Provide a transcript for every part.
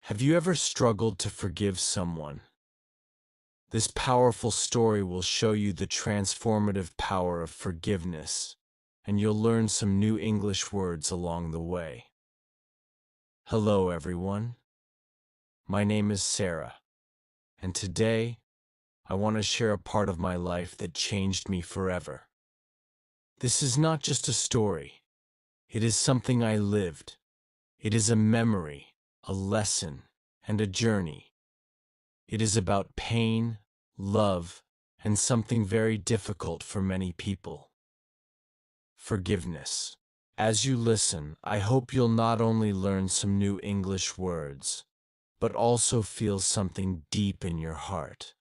Have you ever struggled to forgive someone? This powerful story will show you the transformative power of forgiveness, and you'll learn some new English words along the way. Hello, everyone. My name is Sarah, and today I want to share a part of my life that changed me forever. This is not just a story. It is something I lived. It is a memory, a lesson, and a journey. It is about pain, love, and something very difficult for many people: forgiveness. As you listen, I hope you'll not only learn some new English words, but also feel something deep in your heart.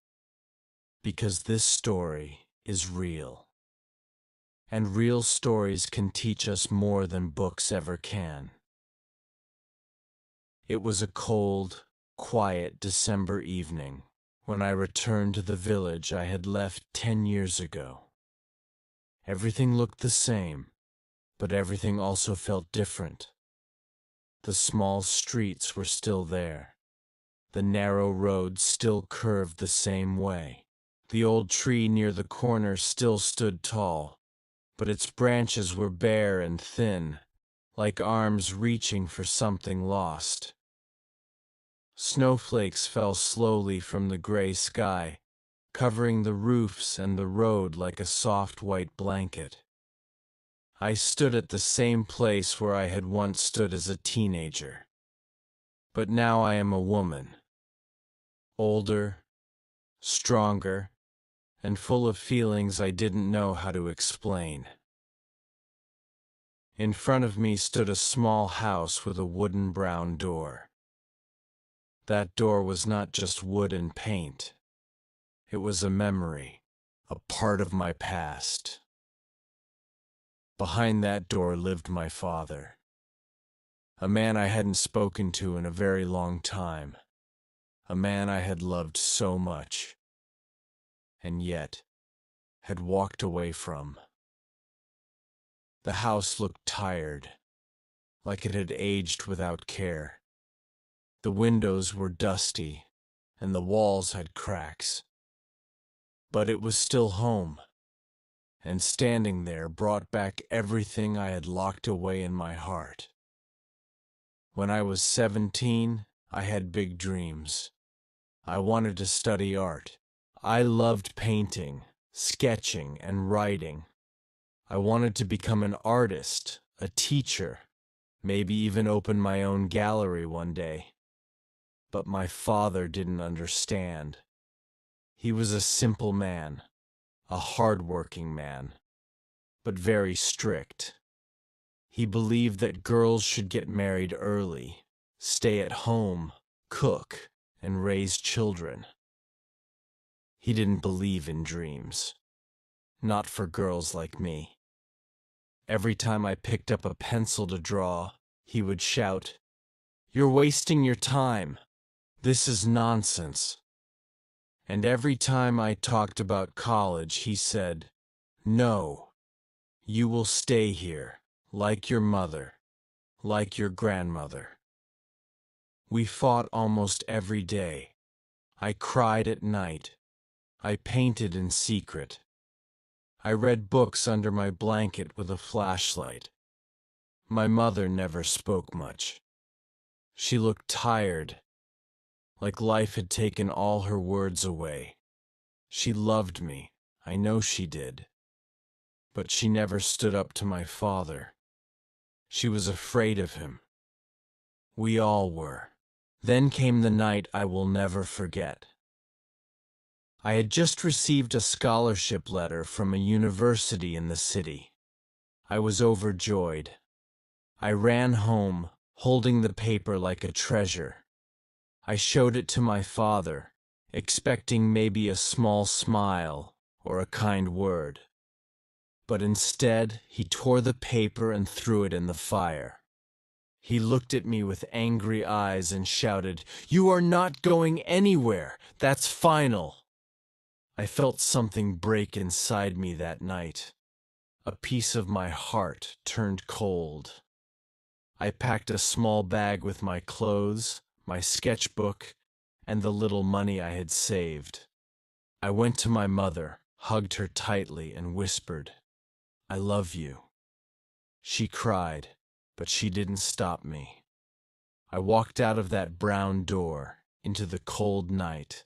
Because this story is real. And real stories can teach us more than books ever can. It was a cold, quiet December evening when I returned to the village I had left 10 years ago. Everything looked the same, but everything also felt different. The small streets were still there. The narrow road still curved the same way. The old tree near the corner still stood tall, but its branches were bare and thin, like arms reaching for something lost. Snowflakes fell slowly from the gray sky, covering the roofs and the road like a soft white blanket. I stood at the same place where I had once stood as a teenager. But now I am a woman, older, stronger, and full of feelings I didn't know how to explain. In front of me stood a small house with a wooden brown door. That door was not just wood and paint. It was a memory, a part of my past. Behind that door lived my father, a man I hadn't spoken to in a very long time, a man I had loved so much, and yet had walked away from. The house looked tired, like it had aged without care. The windows were dusty, and the walls had cracks. But it was still home, and standing there brought back everything I had locked away in my heart. When I was 17, I had big dreams. I wanted to study art. I loved painting, sketching, and writing. I wanted to become an artist, a teacher, maybe even open my own gallery one day. But my father didn't understand. He was a simple man, a hard-working man, but very strict. He believed that girls should get married early, stay at home, cook, and raise children. He didn't believe in dreams. Not for girls like me. Every time I picked up a pencil to draw, he would shout, "You're wasting your time. This is nonsense." And every time I talked about college, he said, "No, you will stay here, like your mother, like your grandmother." We fought almost every day. I cried at night. I painted in secret. I read books under my blanket with a flashlight. My mother never spoke much. She looked tired, like life had taken all her words away. She loved me, I know she did. But she never stood up to my father. She was afraid of him. We all were. Then came the night I will never forget. I had just received a scholarship letter from a university in the city. I was overjoyed. I ran home, holding the paper like a treasure. I showed it to my father, expecting maybe a small smile or a kind word. But instead, he tore the paper and threw it in the fire. He looked at me with angry eyes and shouted, "You are not going anywhere! That's final!" I felt something break inside me that night. A piece of my heart turned cold. I packed a small bag with my clothes, my sketchbook, and the little money I had saved. I went to my mother, hugged her tightly, and whispered, "I love you." She cried, but she didn't stop me. I walked out of that brown door into the cold night,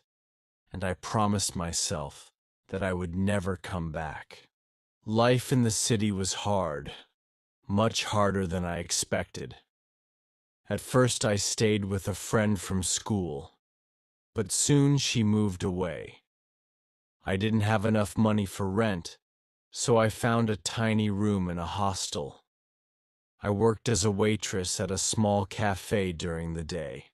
and I promised myself that I would never come back. Life in the city was hard, much harder than I expected. At first I stayed with a friend from school, but soon she moved away. I didn't have enough money for rent, so I found a tiny room in a hostel. I worked as a waitress at a small cafe during the day.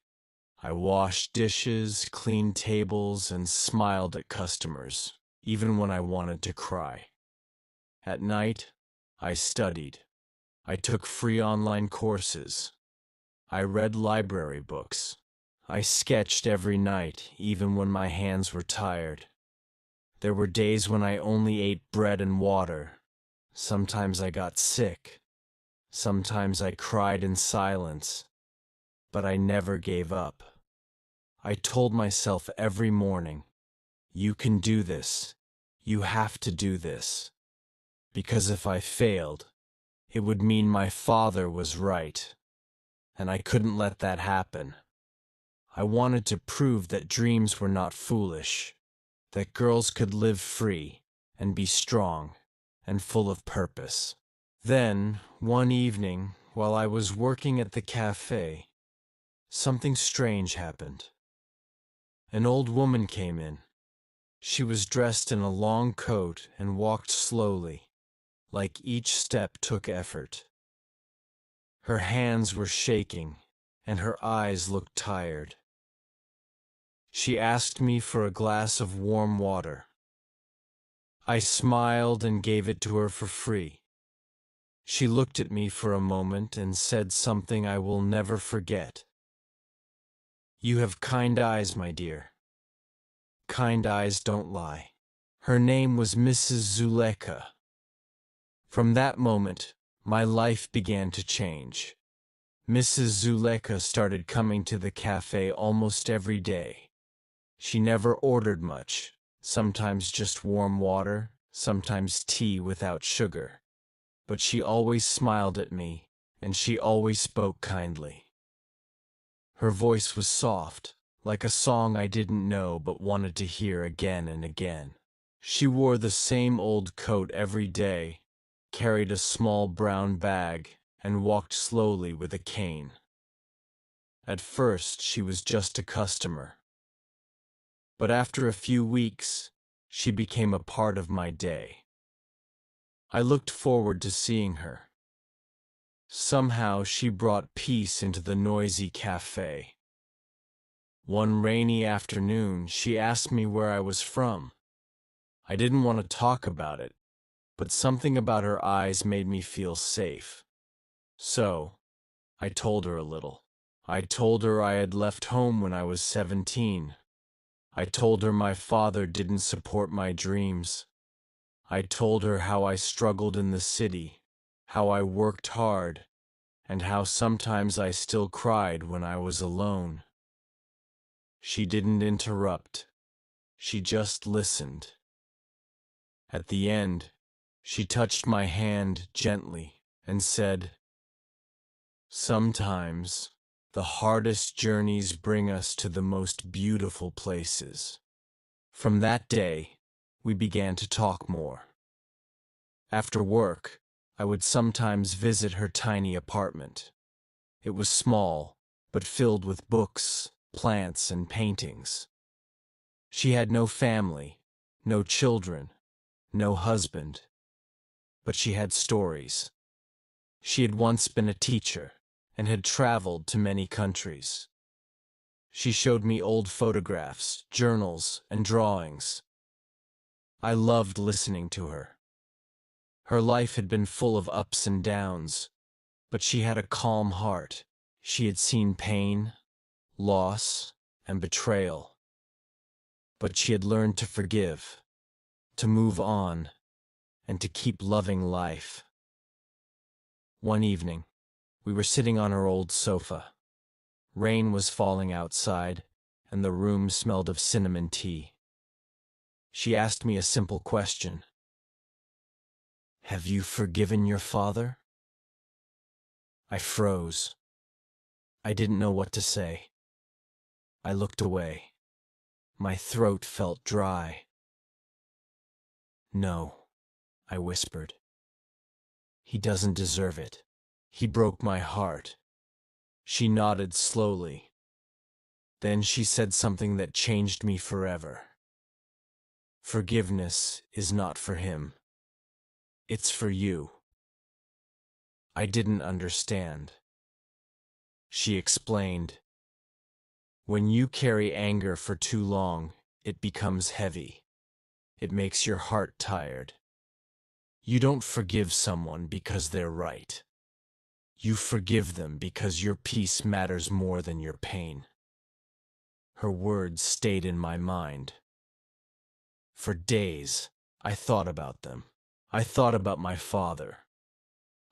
I washed dishes, cleaned tables, and smiled at customers, even when I wanted to cry. At night, I studied. I took free online courses. I read library books. I sketched every night, even when my hands were tired. There were days when I only ate bread and water. Sometimes I got sick. Sometimes I cried in silence. But I never gave up. I told myself every morning, "You can do this. You have to do this." Because if I failed, it would mean my father was right, and I couldn't let that happen. I wanted to prove that dreams were not foolish, that girls could live free and be strong and full of purpose. Then, one evening, while I was working at the cafe, something strange happened. An old woman came in. She was dressed in a long coat and walked slowly, like each step took effort. Her hands were shaking, and her eyes looked tired. She asked me for a glass of warm water. I smiled and gave it to her for free. She looked at me for a moment and said something I will never forget. "You have kind eyes, my dear. Kind eyes don't lie." Her name was Mrs. Zuleka. From that moment, my life began to change. Mrs. Zuleka started coming to the cafe almost every day. She never ordered much, sometimes just warm water, sometimes tea without sugar. But she always smiled at me, and she always spoke kindly. Her voice was soft, like a song I didn't know but wanted to hear again and again. She wore the same old coat every day, carried a small brown bag, and walked slowly with a cane. At first, she was just a customer. But after a few weeks, she became a part of my day. I looked forward to seeing her. Somehow she brought peace into the noisy cafe. One rainy afternoon, she asked me where I was from. I didn't want to talk about it, but something about her eyes made me feel safe. So, I told her a little. I told her I had left home when I was 17. I told her my father didn't support my dreams. I told her how I struggled in the city, how I worked hard, and how sometimes I still cried when I was alone. She didn't interrupt. She just listened. At the end, she touched my hand gently and said, "Sometimes, the hardest journeys bring us to the most beautiful places." From that day, we began to talk more. After work, I would sometimes visit her tiny apartment. It was small, but filled with books, plants, and paintings. She had no family, no children, no husband, but she had stories. She had once been a teacher and had traveled to many countries. She showed me old photographs, journals, and drawings. I loved listening to her. Her life had been full of ups and downs, but she had a calm heart. She had seen pain, loss, and betrayal. But she had learned to forgive, to move on, and to keep loving life. One evening, we were sitting on her old sofa. Rain was falling outside, and the room smelled of cinnamon tea. She asked me a simple question. "Have you forgiven your father?" I froze. I didn't know what to say. I looked away. My throat felt dry. "No," I whispered. "He doesn't deserve it. He broke my heart." She nodded slowly. Then she said something that changed me forever. "Forgiveness is not for him. It's for you." I didn't understand. She explained, "When you carry anger for too long, it becomes heavy. It makes your heart tired. You don't forgive someone because they're right. You forgive them because your peace matters more than your pain." Her words stayed in my mind. For days, I thought about them. I thought about my father.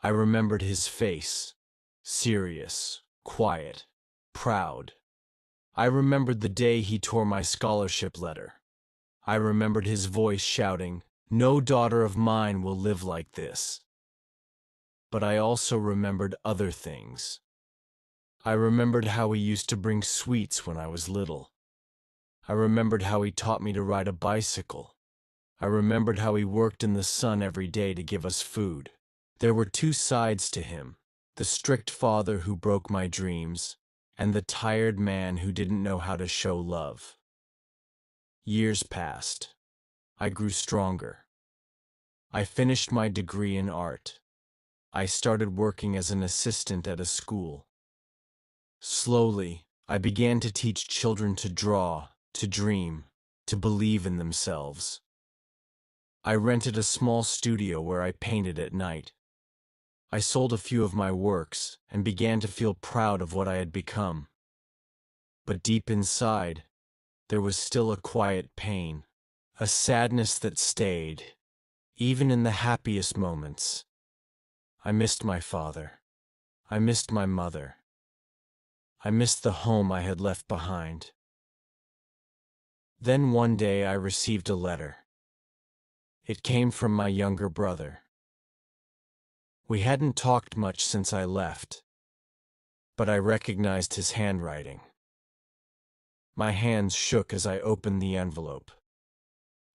I remembered his face, serious, quiet, proud. I remembered the day he tore my scholarship letter. I remembered his voice shouting, "No daughter of mine will live like this." But I also remembered other things. I remembered how he used to bring sweets when I was little. I remembered how he taught me to ride a bicycle. I remembered how he worked in the sun every day to give us food. There were two sides to him: the strict father who broke my dreams, and the tired man who didn't know how to show love. Years passed. I grew stronger. I finished my degree in art. I started working as an assistant at a school. Slowly, I began to teach children to draw, to dream, to believe in themselves. I rented a small studio where I painted at night. I sold a few of my works and began to feel proud of what I had become. But deep inside, there was still a quiet pain, a sadness that stayed, even in the happiest moments. I missed my father. I missed my mother. I missed the home I had left behind. Then one day I received a letter. It came from my younger brother. We hadn't talked much since I left, but I recognized his handwriting. My hands shook as I opened the envelope.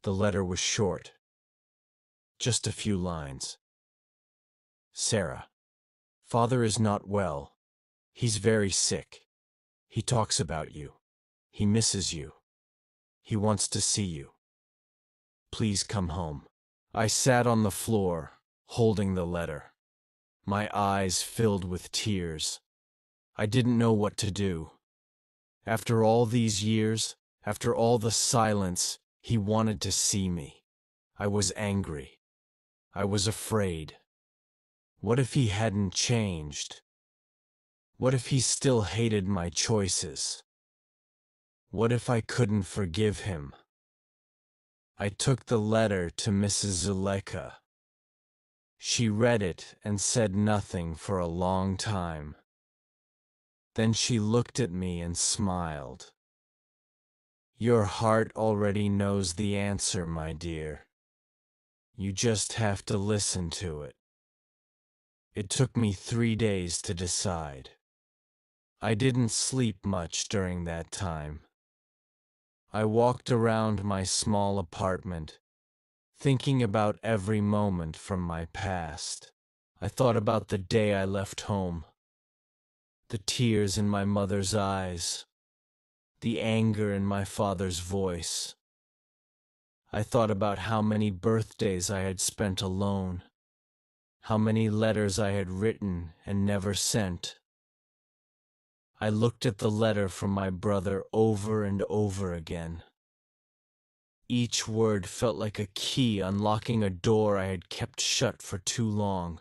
The letter was short. Just a few lines. "Sarah, Father is not well. He's very sick. He talks about you. He misses you. He wants to see you. Please come home." I sat on the floor, holding the letter. My eyes filled with tears. I didn't know what to do. After all these years, after all the silence, he wanted to see me. I was angry. I was afraid. What if he hadn't changed? What if he still hated my choices? What if I couldn't forgive him? I took the letter to Mrs. Zuleka. She read it and said nothing for a long time. Then she looked at me and smiled. "Your heart already knows the answer, my dear. You just have to listen to it." It took me 3 days to decide. I didn't sleep much during that time. I walked around my small apartment, thinking about every moment from my past. I thought about the day I left home, the tears in my mother's eyes, the anger in my father's voice. I thought about how many birthdays I had spent alone, how many letters I had written and never sent. I looked at the letter from my brother over and over again. Each word felt like a key unlocking a door I had kept shut for too long.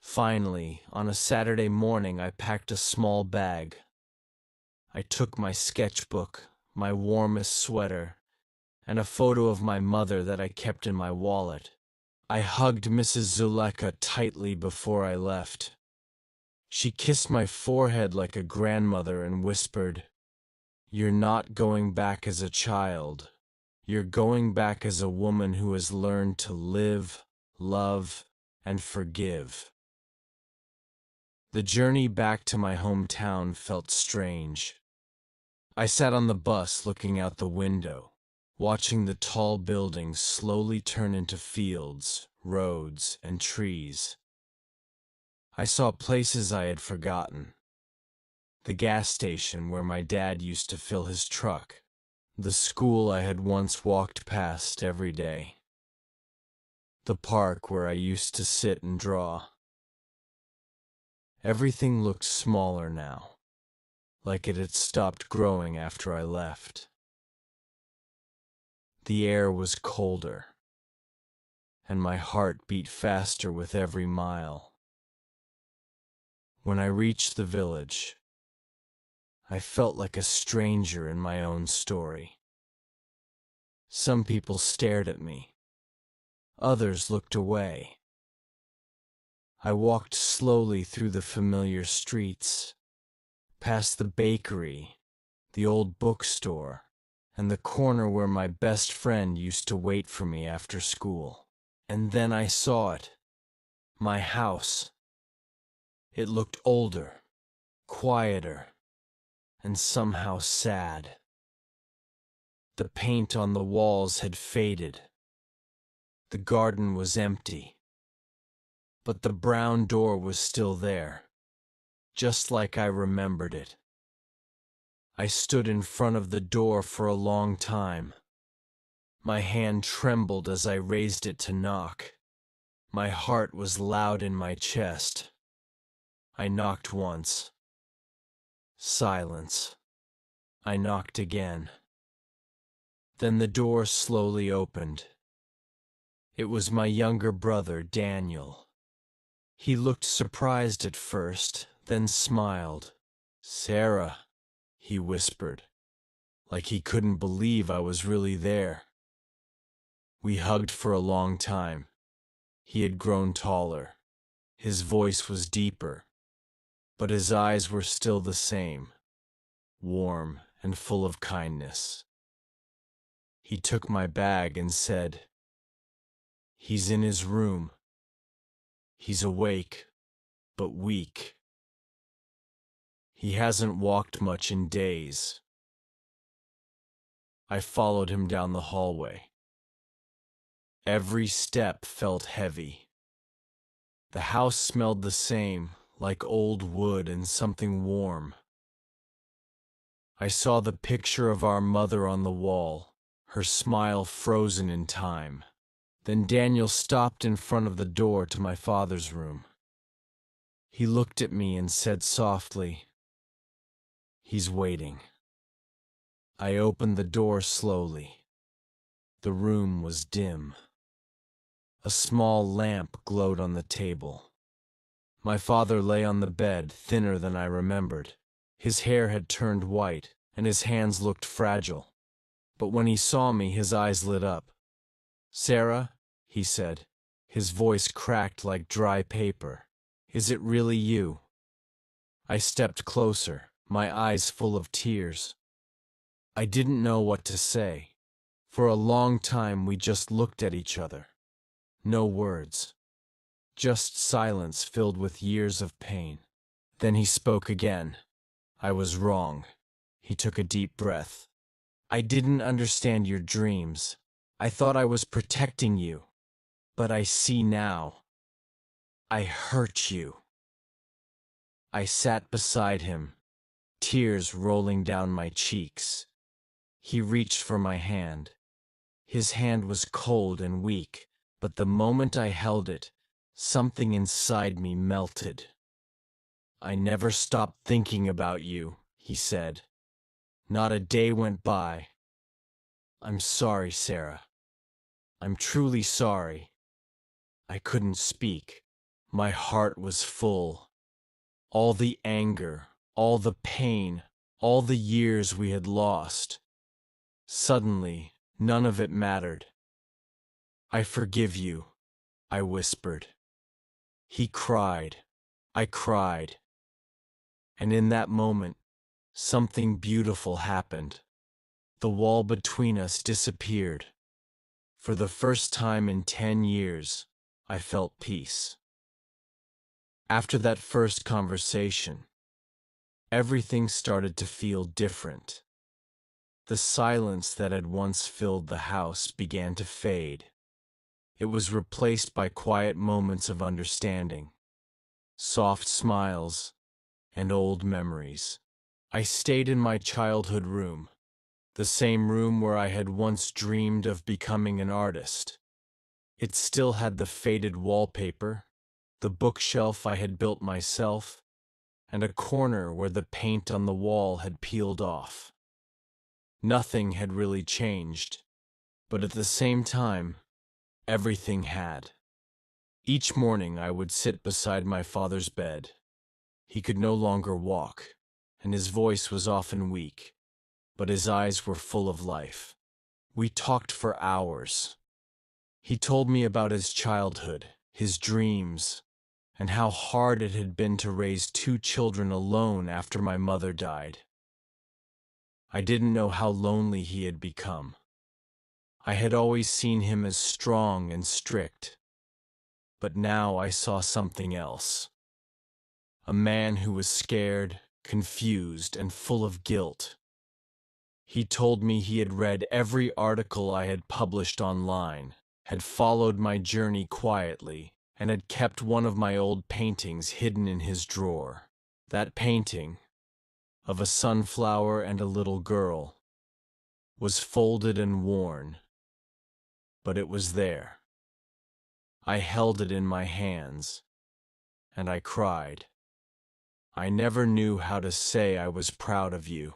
Finally, on a Saturday morning, I packed a small bag. I took my sketchbook, my warmest sweater, and a photo of my mother that I kept in my wallet. I hugged Mrs. Zuleka tightly before I left. She kissed my forehead like a grandmother and whispered, "You're not going back as a child. You're going back as a woman who has learned to live, love, and forgive." The journey back to my hometown felt strange. I sat on the bus looking out the window, watching the tall buildings slowly turn into fields, roads, and trees. I saw places I had forgotten. The gas station where my dad used to fill his truck. The school I had once walked past every day. The park where I used to sit and draw. Everything looked smaller now, like it had stopped growing after I left. The air was colder, and my heart beat faster with every mile. When I reached the village, I felt like a stranger in my own story. Some people stared at me. Others looked away. I walked slowly through the familiar streets, past the bakery, the old bookstore, and the corner where my best friend used to wait for me after school. And then I saw it. My house. It looked older, quieter, and somehow sad. The paint on the walls had faded. The garden was empty. But the brown door was still there, just like I remembered it. I stood in front of the door for a long time. My hand trembled as I raised it to knock. My heart was loud in my chest. I knocked once. Silence. I knocked again. Then the door slowly opened. It was my younger brother, Daniel. He looked surprised at first, then smiled. "Sarah," he whispered, like he couldn't believe I was really there. We hugged for a long time. He had grown taller. His voice was deeper, but his eyes were still the same, warm and full of kindness. He took my bag and said, "He's in his room. He's awake, but weak. He hasn't walked much in days." I followed him down the hallway. Every step felt heavy. The house smelled the same, like old wood and something warm. I saw the picture of our mother on the wall, her smile frozen in time. Then Daniel stopped in front of the door to my father's room. He looked at me and said softly, "He's waiting." I opened the door slowly. The room was dim. A small lamp glowed on the table. My father lay on the bed, thinner than I remembered. His hair had turned white, and his hands looked fragile. But when he saw me, his eyes lit up. "Sarah," he said. His voice cracked like dry paper. "Is it really you?" I stepped closer, my eyes full of tears. I didn't know what to say. For a long time we just looked at each other. No words. Just silence filled with years of pain. Then he spoke again. "I was wrong." He took a deep breath. "I didn't understand your dreams. I thought I was protecting you. But I see now. I hurt you." I sat beside him, tears rolling down my cheeks. He reached for my hand. His hand was cold and weak, but the moment I held it, something inside me melted. "I never stopped thinking about you," he said. "Not a day went by. I'm sorry, Sarah. I'm truly sorry." I couldn't speak. My heart was full. All the anger, all the pain, all the years we had lost. Suddenly, none of it mattered. "I forgive you," I whispered. He cried. I cried. And in that moment, something beautiful happened. The wall between us disappeared. For the first time in 10 years, I felt peace. After that first conversation, everything started to feel different. The silence that had once filled the house began to fade. It was replaced by quiet moments of understanding, soft smiles, and old memories. I stayed in my childhood room, the same room where I had once dreamed of becoming an artist. It still had the faded wallpaper, the bookshelf I had built myself, and a corner where the paint on the wall had peeled off. Nothing had really changed, but at the same time, everything had. Each morning I would sit beside my father's bed. He could no longer walk, and his voice was often weak, but his eyes were full of life. We talked for hours. He told me about his childhood, his dreams, and how hard it had been to raise 2 children alone after my mother died. I didn't know how lonely he had become. I had always seen him as strong and strict, but now I saw something else. A man who was scared, confused, and full of guilt. He told me he had read every article I had published online, had followed my journey quietly, and had kept one of my old paintings hidden in his drawer. That painting, of a sunflower and a little girl, was folded and worn, but it was there. I held it in my hands, and I cried. I never knew how to say I was proud of you,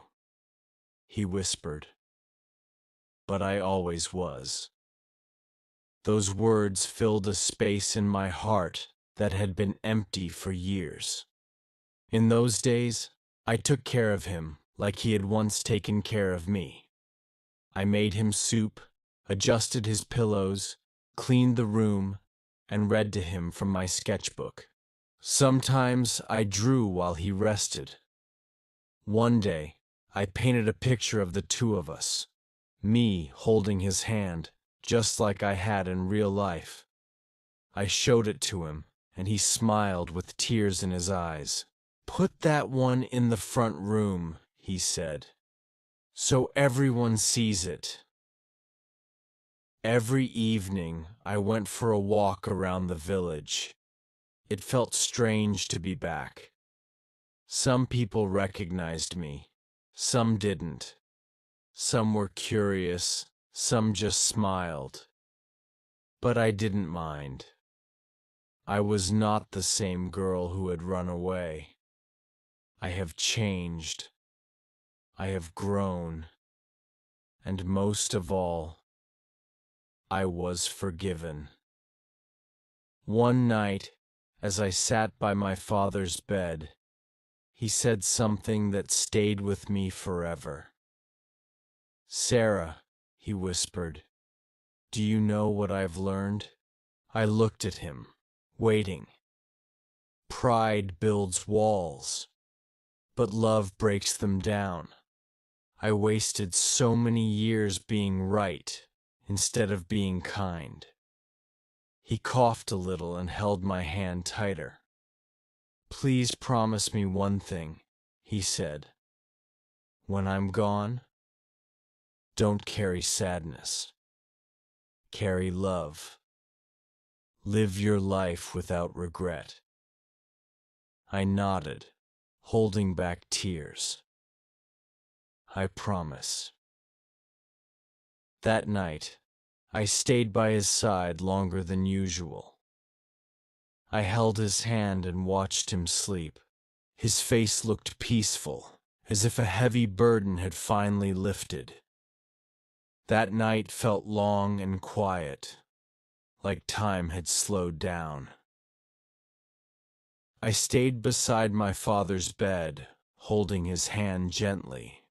he whispered, but I always was. Those words filled a space in my heart that had been empty for years. In those days, I took care of him like he had once taken care of me. I made him soup, adjusted his pillows, cleaned the room, and read to him from my sketchbook. Sometimes I drew while he rested. One day, I painted a picture of the 2 of us, me holding his hand, just like I had in real life. I showed it to him, and he smiled with tears in his eyes. "Put that one in the front room," he said, "so everyone sees it." Every evening, I went for a walk around the village. It felt strange to be back. Some people recognized me, some didn't. Some were curious, some just smiled. But I didn't mind. I was not the same girl who had run away. I have changed. I have grown. And most of all, I was forgiven. One night, as I sat by my father's bed, he said something that stayed with me forever. "Sarah," he whispered, "do you know what I've learned?" I looked at him, waiting. Pride builds walls, but love breaks them down. I wasted so many years being right instead of being kind. He coughed a little and held my hand tighter. "Please promise me one thing," he said. "When I'm gone, don't carry sadness. Carry love. Live your life without regret." I nodded, holding back tears. "I promise." That night, I stayed by his side longer than usual. I held his hand and watched him sleep. His face looked peaceful, as if a heavy burden had finally lifted. That night felt long and quiet, like time had slowed down. I stayed beside my father's bed, holding his hand gently.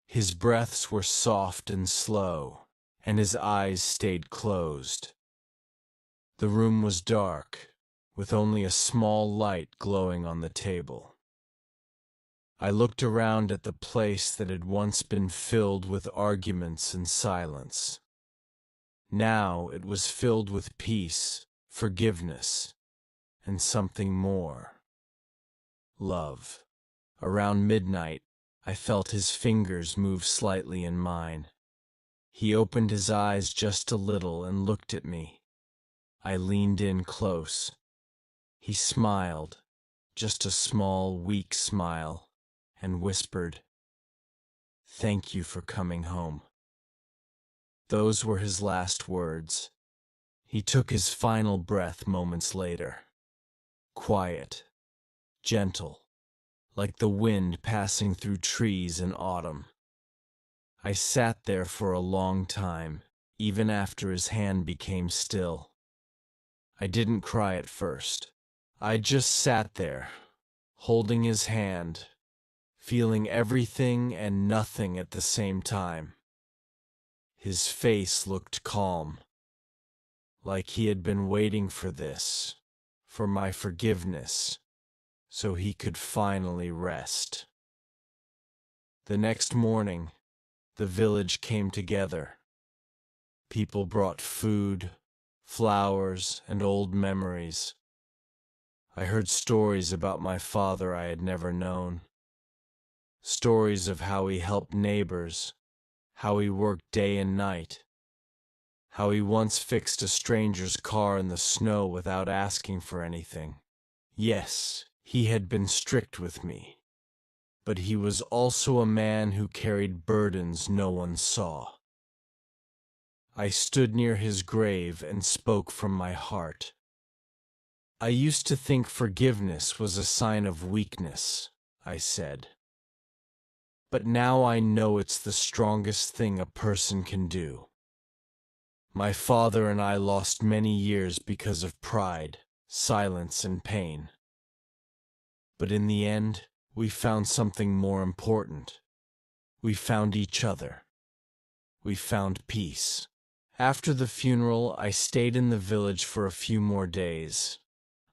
His breaths were soft and slow, and his eyes stayed closed. The room was dark, with only a small light glowing on the table. I looked around at the place that had once been filled with arguments and silence. Now it was filled with peace, forgiveness, and something more. Love. Around midnight, I felt his fingers move slightly in mine. He opened his eyes just a little and looked at me. I leaned in close. He smiled, just a small, weak smile, and whispered, "Thank you for coming home." Those were his last words. He took his final breath moments later. Quiet, gentle, like the wind passing through trees in autumn. I sat there for a long time, even after his hand became still. I didn't cry at first. I just sat there, holding his hand, feeling everything and nothing at the same time. His face looked calm, like he had been waiting for this, for my forgiveness, so he could finally rest. The next morning, the village came together. People brought food, flowers, and old memories. I heard stories about my father I had never known. Stories of how he helped neighbors, how he worked day and night, how he once fixed a stranger's car in the snow without asking for anything. Yes, he had been strict with me, but he was also a man who carried burdens no one saw. I stood near his grave and spoke from my heart. I used to think forgiveness was a sign of weakness, I said. But now I know it's the strongest thing a person can do. My father and I lost many years because of pride, silence, and pain. But in the end, we found something more important. We found each other. We found peace. After the funeral, I stayed in the village for a few more days.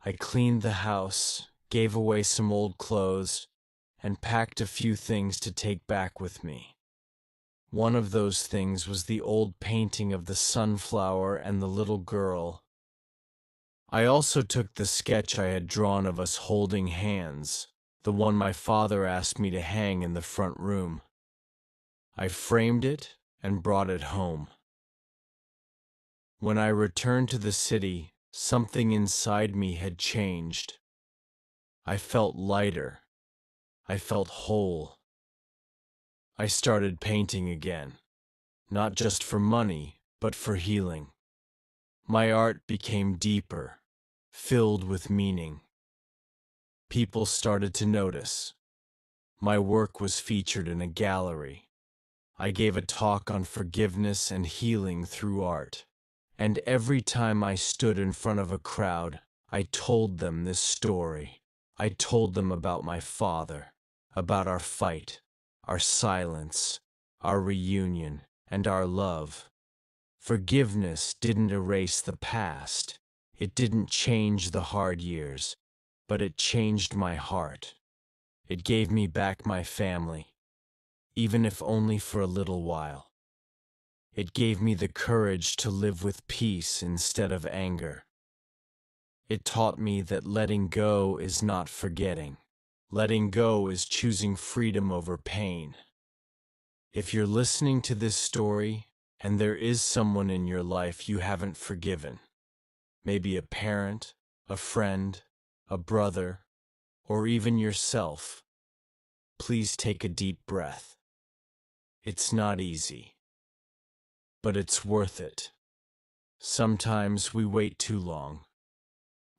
I cleaned the house, gave away some old clothes, and packed a few things to take back with me. One of those things was the old painting of the sunflower and the little girl. I also took the sketch I had drawn of us holding hands, the one my father asked me to hang in the front room. I framed it and brought it home. When I returned to the city, something inside me had changed. I felt lighter. I felt whole. I started painting again, not just for money, but for healing. My art became deeper, filled with meaning. People started to notice. My work was featured in a gallery. I gave a talk on forgiveness and healing through art. And every time I stood in front of a crowd, I told them this story. I told them about my father, about our fight, our silence, our reunion, and our love. Forgiveness didn't erase the past. It didn't change the hard years, but it changed my heart. It gave me back my family, even if only for a little while. It gave me the courage to live with peace instead of anger. It taught me that letting go is not forgetting. Letting go is choosing freedom over pain. If you're listening to this story, and there is someone in your life you haven't forgiven, maybe a parent, a friend, a brother, or even yourself, please take a deep breath. It's not easy, but it's worth it. Sometimes we wait too long.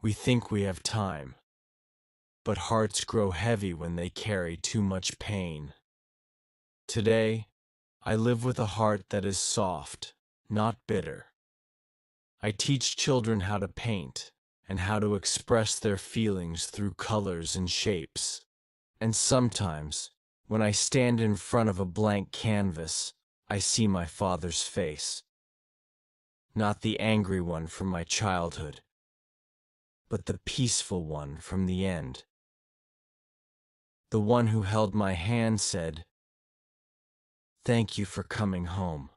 We think we have time, but hearts grow heavy when they carry too much pain. Today, I live with a heart that is soft, not bitter. I teach children how to paint and how to express their feelings through colors and shapes. And sometimes, when I stand in front of a blank canvas, I see my father's face. Not the angry one from my childhood, but the peaceful one from the end. The one who held my hand said, "Thank you for coming home."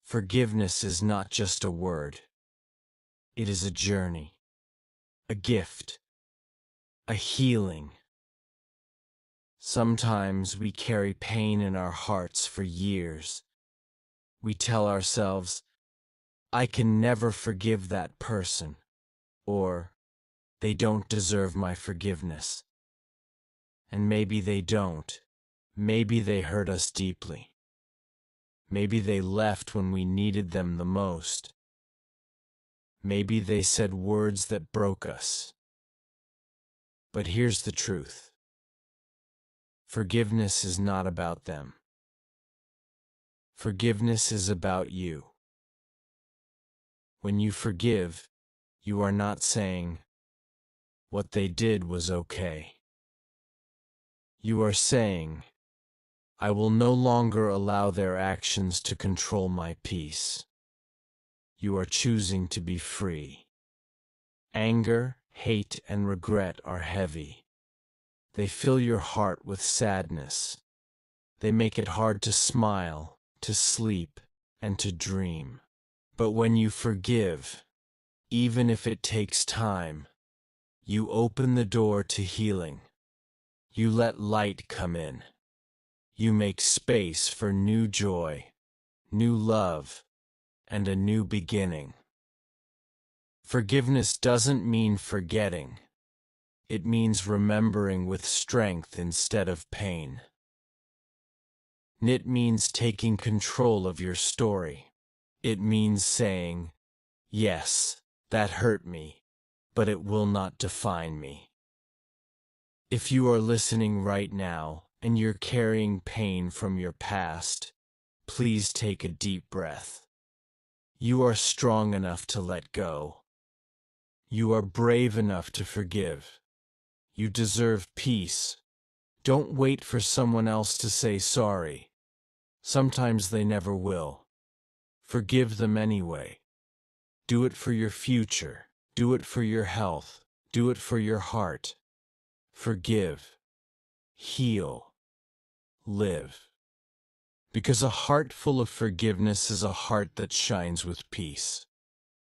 Forgiveness is not just a word. It is a journey, a gift, a healing. Sometimes we carry pain in our hearts for years. We tell ourselves, "I can never forgive that person," or "they don't deserve my forgiveness." And maybe they don't. Maybe they hurt us deeply. Maybe they left when we needed them the most. Maybe they said words that broke us. But here's the truth. Forgiveness is not about them. Forgiveness is about you. When you forgive, you are not saying, "What they did was okay." You are saying, "I will no longer allow their actions to control my peace." You are choosing to be free. Anger, hate, and regret are heavy. They fill your heart with sadness. They make it hard to smile, to sleep, and to dream. But when you forgive, even if it takes time, you open the door to healing. You let light come in. You make space for new joy, new love, and a new beginning. Forgiveness doesn't mean forgetting. It means remembering with strength instead of pain. It means taking control of your story. It means saying, "Yes, that hurt me, but it will not define me." If you are listening right now and you're carrying pain from your past, please take a deep breath. You are strong enough to let go. You are brave enough to forgive. You deserve peace. Don't wait for someone else to say sorry. Sometimes they never will. Forgive them anyway. Do it for your future. Do it for your health. Do it for your heart. Forgive. Heal. Live. Because a heart full of forgiveness is a heart that shines with peace.